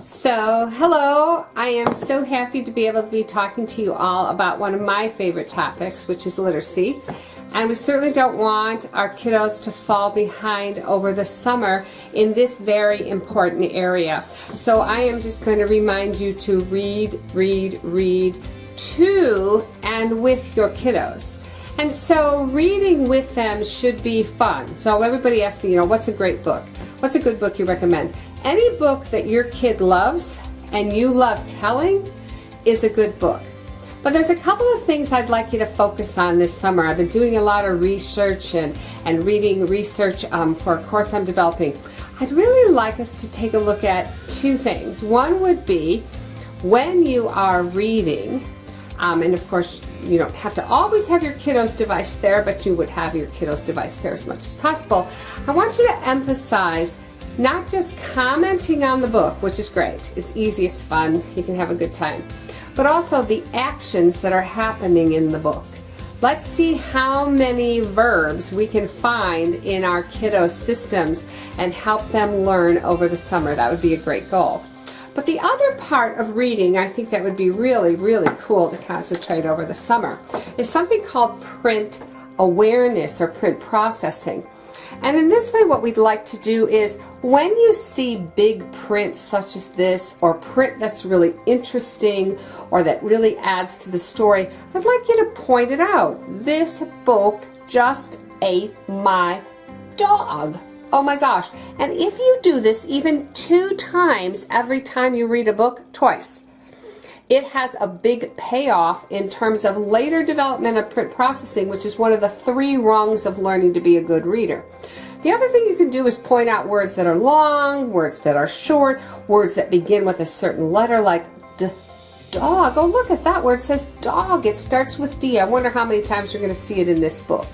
So, hello, I am so happy to be able to be talking to you all about one of my favorite topics, which is literacy. And we certainly don't want our kiddos to fall behind over the summer in this very important area. So I am just going to remind you to read to and with your kiddos. And so reading with them should be fun. So everybody asks me, what's a great book? What's a good book you recommend? Any book that your kid loves and you love telling is a good book. But there's a couple of things I'd like you to focus on this summer. I've been doing a lot of research and reading research for a course I'm developing. I'd really like us to take a look at two things. One would be when you are reading, and of course you don't have to always have your kiddo's device there, but you would have your kiddo's device there as much as possible. I want you to emphasize not just commenting on the book, which is great. It's easy, it's fun, you can have a good time. But also the actions that are happening in the book. Let's see how many verbs we can find in our kiddos' systems and help them learn over the summer. That would be a great goal. But the other part of reading, I think that would be really, really cool to concentrate over the summer, is something called print awareness or print processing. And in this way, what we'd like to do is when you see big print such as this, or print that's really interesting or that really adds to the story, I'd like you to point it out. This book just ate my dog. Oh my gosh. And if you do this even 2 times every time you read a book, twice, it has a big payoff in terms of later development of print processing, which is one of the 3 rungs of learning to be a good reader. The other thing you can do is point out words that are long, words that are short, words that begin with a certain letter like dog. Oh, look at that word. It says dog. It starts with D. I wonder how many times you're going to see it in this book.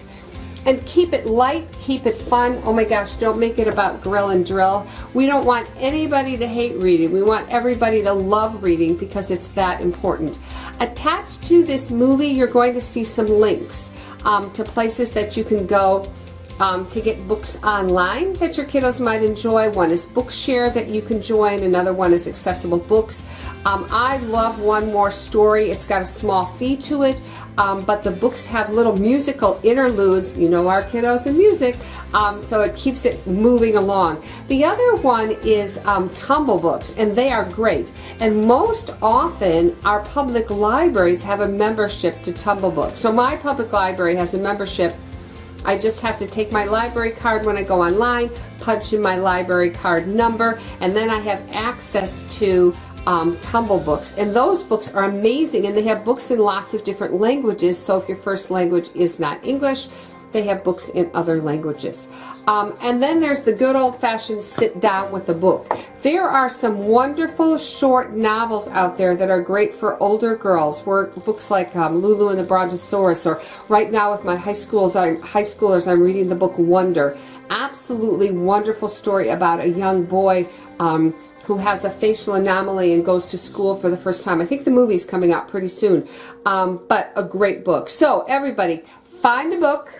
And keep it light, keep it fun. Oh my gosh, don't make it about grill and drill. We don't want anybody to hate reading. We want everybody to love reading because it's that important. Attached to this movie, you're going to see some links to places that you can go to get books online that your kiddos might enjoy. One is Bookshare that you can join. Another one is Accessible Books. I love One More Story. It's got a small fee to it, but the books have little musical interludes. You know our kiddos and music, so it keeps it moving along. The other one is Tumble Books, and they are great. And most often, our public libraries have a membership to Tumble Books. So my public library has a membership. I just have to take my library card when I go online, punch in my library card number, and then I have access to Tumble Books. And those books are amazing, and they have books in lots of different languages, so if your first language is not English, they have books in other languages. And then there's the good old-fashioned sit down with a book. There are some wonderful short novels out there that are great for older girls. Books like Lulu and the Brontosaurus, or right now with my high schoolers, I'm reading the book Wonder. Absolutely wonderful story about a young boy who has a facial anomaly and goes to school for the first time. I think the movie's coming out pretty soon, but a great book. So everybody, find a book.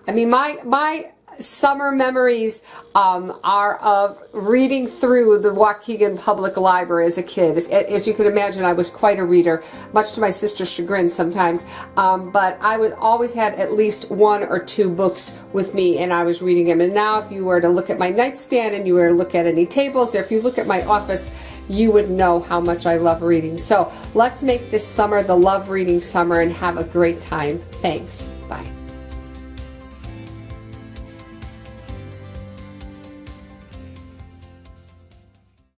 I mean, my summer memories are of reading through the Waukegan Public Library as a kid. As you can imagine, I was quite a reader, much to my sister's chagrin sometimes, but I always had at least 1 or 2 books with me, and I was reading them. And now if you were to look at my nightstand and you were to look at any tables, or if you look at my office, you would know how much I love reading. So let's make this summer the love reading summer and have a great time. Thanks. Bye.